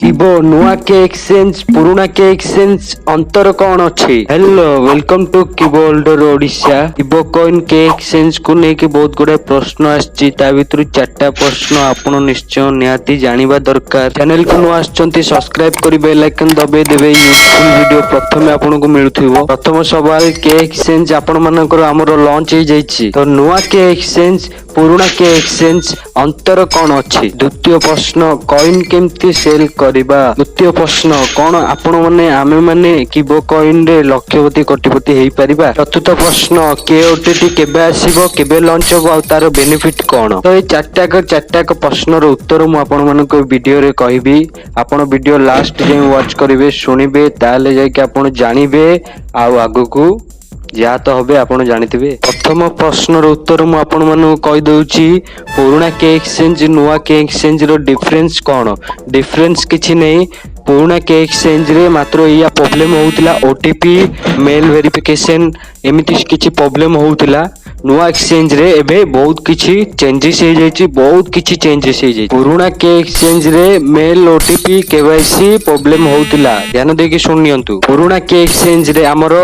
କିବୋ ନୂଆ କେ ଏକ୍ସଚେଞ୍ଜ ପୁରୁଣା କେ ଏକ୍ସଚେଞ୍ଜ ଅନ୍ତର କଣ ଅଛି? ହେଲୋ ୱେଲକମ୍ ଟୁ କିବୋ ହୋଲ୍ଡର ଓଡ଼ିଶା। କିବୋ କଏନ୍ କେ ଏକ୍ସଚେଞ୍ଜ କୁ ନେଇକି ବହୁତ ଗୁଡାଏ ପ୍ରଶ୍ନ ଆସିଛି। ତା ଭିତରୁ 4ଟା ପ୍ରଶ୍ନ ଆପଣ ନିଶ୍ଚୟ ନିହାତି ଜାଣିବା ଦରକାର। ଚ୍ୟାନେଲ କୁ ନୂଆ ଆସିଛନ୍ତି ସବସ୍କ୍ରାଇବ କରି ବେଲ ଆଇକନ ଦବାଇ ଦେବେ। ୟୁଜଫୁଲ ଭିଡିଓ ପ୍ରଥମେ ଆପଣଙ୍କୁ ମିଳୁଥିବ। ପ୍ରଥମ ସୱାଲ କେ ଏକ୍ସଚେଞ୍ଜ ଆପଣ ମାନଙ୍କର ଆମର ଲଞ୍ଚ ହେଇଯାଇଛି। ତ ନୂଆ କେ ଏକ୍ସଚେଞ୍ଜ ପୁରୁଣା କେ ଏକ୍ସଚେଞ୍ଜ ଅନ୍ତର କଣ ଅଛି? ଦ୍ୱିତୀୟ ପ୍ରଶ୍ନ କଏନ୍ କେମିତି ସେଲ୍ କରିବା? ତୃତୀୟ ପ୍ରଶ୍ନ କଣ ଆପଣ ମାନେ ଆମେ ମାନେ କିବୋ କଏନ ରେ ଲକ୍ଷପତି କୋଟିପତି ହେଇପାରିବା? ଚତୁର୍ଥ ପ୍ରଶ୍ନ କେଓଟିଟି କେବେ ଆସିବ, କେବେ ଲଞ୍ଚ ହବ ଆଉ ତାର ବେନିଫିଟ କଣ? ତ ଏଇ ଚାରିଟାକ ପ୍ରଶ୍ନର ଉତ୍ତର ମୁଁ ଆପଣ ମାନଙ୍କୁ ଭିଡିଓରେ କହିବି। ଆପଣ ଭିଡିଓ ଲାଷ୍ଟ ଯାଏଁ ୱାଚ୍ କରିବେ, ଶୁଣିବେ, ତାହେଲେ ଯାଇକି ଆପଣ ଜାଣିବେ ଆଉ ଆଗକୁ ଯାହା ତ হবে ଆପଣ ଜାଣିଥିବେ। ପ୍ରଥମ ପ୍ରଶ୍ନର ଉତ୍ତର ମୁଁ ଆପଣ ମାନଙ୍କୁ କହିଦଉଛି। ପୁରୁଣା କେ ଏକ୍ସଚେଞ୍ଜ ନୂଆ କେ ଏକ୍ସଚେଞ୍ଜ ର ଡିଫରେନ୍ସ କଣ? ଡିଫରେନ୍ସ କିଛି ନାହିଁ। ପୁରୁଣା କେ ଏକ୍ସଚେଞ୍ଜ ରେ ମାତ୍ର ଏଇଆ ପ୍ରୋବ୍ଲେମ ହଉଥିଲା ଓଟିପି ମେଲ ଭେରିଫିକେସନ ଏମିତି କିଛି ପ୍ରୋବ୍ଲେମ ହଉଥିଲା। ନୂଆ ଏକ୍ସଚେଞ୍ଜ ରେ ଏବେ ବହୁତ କିଛି ଚେଞ୍ଜେସ୍ ହେଇଯାଇଛି। ବହୁତ କିଛି ଚେଞ୍ଜେସ୍ ହେଇଯାଇଛି। ପୁରୁଣା କେ ଏକ୍ସଚେଞ୍ଜ ରେ ମେଲ ଓଟିପି କେୱାଇସି ପ୍ରୋବ୍ଲେମ ହଉଥିଲା। ଧ୍ୟାନ ଦେଇକି ଶୁଣି ନିଅନ୍ତୁ। ପୁରୁଣା କେ ଏକ୍ସଚେଞ୍ଜ ରେ ଆମର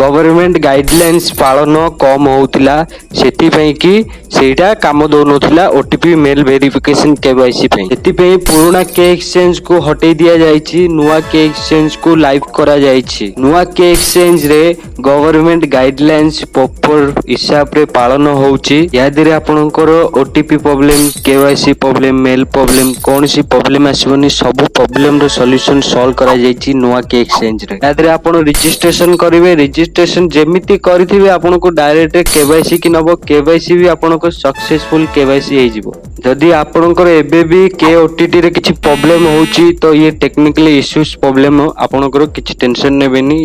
ଗଭର୍ଣମେଣ୍ଟ ଗାଇଡଲାଇନ୍ସ ପାଳନ କମ ହଉଥିଲା, ସେଥିପାଇଁ କି ସେଇଟା କାମ ଦଉନଥିଲା ଓଟିପି ମେଲ ଭେରିଫିକେସନ କେୱାଇସି ପାଇଁ। ସେଥିପାଇଁ ପୁରୁଣା କେ ଏକ୍ସଚେଞ୍ଜ କୁ ହଟେଇ ଦିଆଯାଇଛି, ନୂଆ କେ ଏକ୍ସଚେଞ୍ଜ କୁ ଲାଇଭ କରାଯାଇଛି। ନୂଆ କେ ଏକ୍ସଚେଞ୍ଜ ରେ ଗଭର୍ଣମେଣ୍ଟ ଗାଇଡଲାଇନ୍ସ ପ୍ରପର ହିସାବରେ ପାଳନ ହଉଛି। ଏହା ଦ୍ୱାରା ଆପଣଙ୍କର ଓଟିପି ପ୍ରୋବ୍ଲେମ, କେୱାଇସି ପ୍ରୋବ୍ଲେମ, ମେଲ ପ୍ରୋବ୍ଲେମ କୌଣସି ପ୍ରୋବ୍ଲେମ ଆସିବନି। ସବୁ ପ୍ରୋବ୍ଲେମ ର ସଲ୍ୟୁସନ ସଲ୍ଭ କରାଯାଇଛି ନୂଆ କେ ଏକ୍ସଚେଞ୍ଜ ରେ। ଏହା ଦ୍ୱାରା ଆପଣ ରେଜିଷ୍ଟ୍ରେସନ କରିବେ, ରେଜିଷ୍ଟ୍ରେସନ ଯେମିତି କରିଥିବେ ଆପଣଙ୍କୁ ଡାଇରେକ୍ଟ କେୱାଇସି କି ନବ, କେୱାଇସି ବି ଆପଣଙ୍କ ସକ୍ସେସଫୁଲ କେୱାଇସି ହେଇଯିବ। ଯଦି ଆପଣଙ୍କର ଏବେ ବି କେ ଓଟିଟି ରେ କିଛି ପ୍ରୋବ୍ଲେମ ହଉଛି ତ ଇଏ ଟେକ୍ନିକାଲି ଇସ୍ୟୁଜ ପ୍ରୋବ୍ଲେମ, ଆପଣଙ୍କର କିଛି ଟେନସନ ନେବେନି।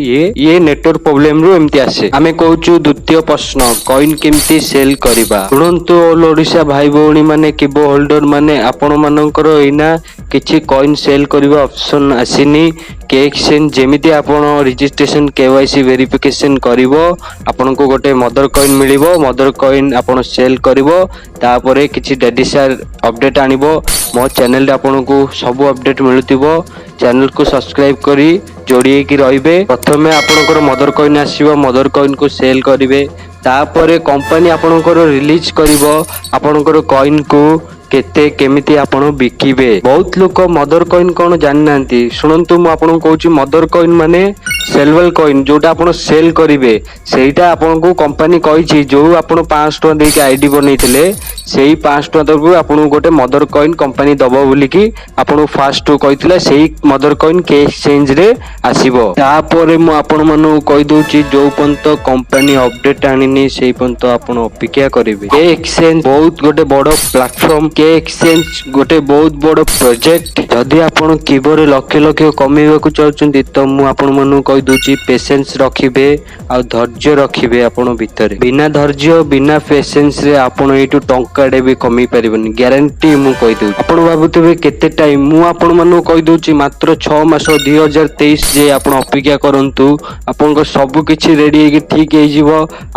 ଇଏ ନେଟୱାର୍କ ପ୍ରୋବ୍ଲେମ ରୁ ଏମିତି ଆସେ। ଆମେ କହୁଛୁ ଦ୍ୱିତୀୟ ପ୍ରଶ୍ନ କଏନ କେମିତି ସେଲ କରିବା? ଶୁଣନ୍ତୁ ଅଲ ଓଡ଼ିଶା ଭାଇ ଭଉଣୀ ମାନେ, କିବୋ ହୋଲ୍ଡର ମାନେ, ଆପଣ ମାନଙ୍କର ଏଇନା କିଛି କଏନ ସେଲ କରିବା ଅପସନ ଆସିନି। କେ ଏକ୍ସଚେଞ୍ଜ ଯେମିତି ଆପଣ ରେଜିଷ୍ଟ୍ରେସନ କେୱାଇସି ଭେରିଫିକେସନ କରିବ, ଆପଣଙ୍କୁ ଗୋଟେ ମଦର କଏନ ମିଳିବ। ମଦର କଏନ ଆପଣ ସେଲ କରିବ, ତାପରେ କିଛି ଡେଡିସାର ଅପଡେଟ ଆଣିବ। ମୋ ଚ୍ୟାନେଲରେ ଆପଣଙ୍କୁ ସବୁ ଅପଡେଟ ମିଳୁଥିବ। ଚ୍ୟାନେଲକୁ ସବସ୍କ୍ରାଇବ କରି ଯୋଡି ହେଇକି ରହିବେ। ପ୍ରଥମେ ଆପଣଙ୍କର ମଦର କଏନ ଆସିବ, ମଦର କଏନ କୁ ସେଲ କରିବେ। ତାପରେ କମ୍ପାନୀ ଆପଣଙ୍କର ରିଲିଜ କରିବ ଆପଣଙ୍କର କଏନ କୁ କେତେ କେମିତି ଆପଣ ବିକିବେ। ବହୁତ ଲୋକ ମଦର କଏନ କଣ ଜାଣିନାହାନ୍ତି। ଶୁଣନ୍ତୁ ମୁଁ ଆପଣଙ୍କୁ କହୁଛି, ମଦର କଏନ ମାନେ ସେଲେବଲ କଏନ, ଯୋଉଟା ଆପଣ ସେଲ କରିବେ। ସେଇଟା ଆପଣଙ୍କୁ କମ୍ପାନୀ କହିଛି, ଯୋଉ ଆପଣ 500 ଟଙ୍କା ଦେଇକି ଆଇଡି ବନେଇଥିଲେ, ସେଇ 500 ଟଙ୍କା ତରଫରୁ ଆପଣଙ୍କୁ ଗୋଟେ ମଦର କଏନ କମ୍ପାନୀ ଦବ ବୋଲିକି ଆପଣଙ୍କୁ ଫାଷ୍ଟ କହିଥିଲା। ସେଇ ମଦର କଏନ କେ ଏକ୍ସଚେଞ୍ଜ ରେ ଆସିବ। ତାପରେ ମୁଁ ଆପଣ ମାନଙ୍କୁ କହିଦଉଛି, ଯୋଉ ପର୍ଯ୍ୟନ୍ତ କମ୍ପାନୀ ଅପଡେଟ ଆଣିନି ସେଇ ପର୍ଯ୍ୟନ୍ତ ଆପଣ ଅପେକ୍ଷା କରିବେ। କେ ଏକ୍ସଚେଞ୍ଜ ବହୁତ ଗୋଟେ ବଡ ପ୍ଲାଟଫର୍ମ। କେ ଏକ୍ସଚେଞ୍ଜ ଗୋଟେ ବହୁତ ବଡ ପ୍ରୋଜେକ୍ଟ। ଯଦି ଆପଣ କିବୋରେ ଲକ୍ଷ ଲକ୍ଷ କମେଇବାକୁ ଚାହୁଁଛନ୍ତି ତ ମୁଁ ଆପଣ ମାନଙ୍କୁ କହିଦଉଛି ପେସେନ୍ସ ରଖିବେ ଆଉ ଧୈର୍ଯ୍ୟ ରଖିବେ ଆପଣ ଭିତରେ। ବିନା ଧୈର୍ଯ୍ୟ ବିନା ପେସେନ୍ସ ରେ ଆପଣ ଏଇଠୁ ଟଙ୍କାଟେ ବି କମେଇ ପାରିବେନି, ଗ୍ୟାରେଣ୍ଟି ମୁଁ କହିଦଉଛି। ଆପଣ ଭାବୁଥିବେ କେତେ ଟାଇମ, ମୁଁ ଆପଣ ମାନଙ୍କୁ କହିଦଉଛି ମାତ୍ର 6 ମାସ 2023 ଯାଏ ଆପଣ ଅପେକ୍ଷା କରନ୍ତୁ। ଆପଣଙ୍କ ସବୁ କିଛି ରେଡି ହେଇକି ଠିକ ହେଇଯିବ।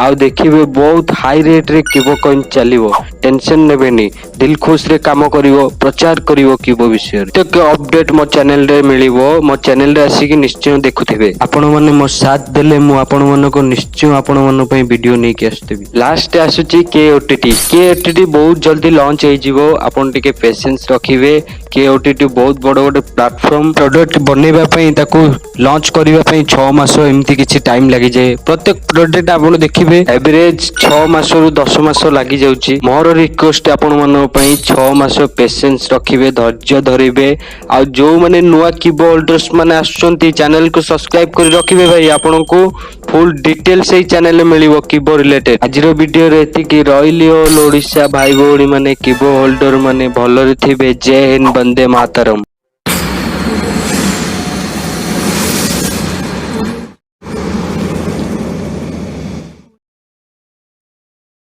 ଆଉ ଦେଖିବେ ବହୁତ ହାଇ ରେଟ ରେ କିବୋ କଏନ ଚାଲିବ। ଟେନସନ ନେବେନି, ଦିଲ ଖୁସ ରେ କାମ କରିବ, ପ୍ରଚାର କରିବ କିବୋ ବିଷୟରେ। ପ୍ରତ୍ୟେକ ଅପଡେଟ ମୋ ଚ୍ୟାନେଲ ରେ ମିଳିବ। ମୋ ଚ୍ୟାନେଲ ରେ ଆସିକି ନିଶ୍ଚୟ ଦେଖୁଥିବେ। ଆପଣ ମାନେ ମୋ ସାଥ ଦେଲେ ମୁଁ ଆପଣ ମାନଙ୍କୁ ନିଶ୍ଚୟ ଆପଣ ମାନଙ୍କ ପାଇଁ ଭିଡିଓ ନେଇକି ଆସିଥିବି। ଲାଷ୍ଟ ଆସୁଛି କେ ଓଟିଟି। କେ ଓଟିଟି ବହୁତ ଜଲ୍ଦି ଲଞ୍ଚ ହେଇଯିବ, ଆପଣ ଟିକେ ପେସେନ୍ସ ରଖିବେ। କେ ଓଟିଟି ବହୁତ ବଡ ଗୋଟେ ପ୍ଲାଟଫର୍ମ। ପ୍ରଡକ୍ଟ ବନେଇବା ପାଇଁ, ତାକୁ ଲଞ୍ଚ କରିବା ପାଇଁ 6 ମାସ ଏମିତି କିଛି ଟାଇମ ଲାଗିଯାଏ। ପ୍ରତ୍ୟେକ ପ୍ରଡକ୍ଟ ଆପଣ ଦେଖିବେ ଏଭରେଜ 6 ମାସରୁ 10 ମାସ ଲାଗି ଯାଉଛି। ମୋର ରିକ୍ୱେଷ୍ଟ ଆପଣ ମାନଙ୍କ ପାଇଁ 6 ମାସ ପେସେନ୍ସ ରଖିବେ, ଧୈର୍ଯ୍ୟ ଧରିବେ। ଆଉ ଯୋଉମାନେ ନୂଆ କିବୋ ହୋଲ୍ଡର୍ସ ମାନେ ଆସୁଛନ୍ତି, ଚ୍ୟାନେଲକୁ ସବସ୍କ୍ରାଇବ କରି ରଖିବେ ଭାଇ। ଆପଣଙ୍କୁ ଫୁଲ ଡିଟେଲ ସେଇ ଚ୍ୟାନେଲରେ ମିଳିବ କିବୋ ରିଲେଟେଡ। ଆଜିର ଭିଡିଓରେ ଏତିକି। ରହିଲି ଅଲ ଓଡ଼ିଶା ଭାଇ ଭଉଣୀ ମାନେ, କିବୋ ହୋଲ୍ଡର ମାନେ ଭଲରେ ଥିବେ। ଜୟ ହିନ୍ଦ, ବନ୍ଦେ ମାତରମ୍।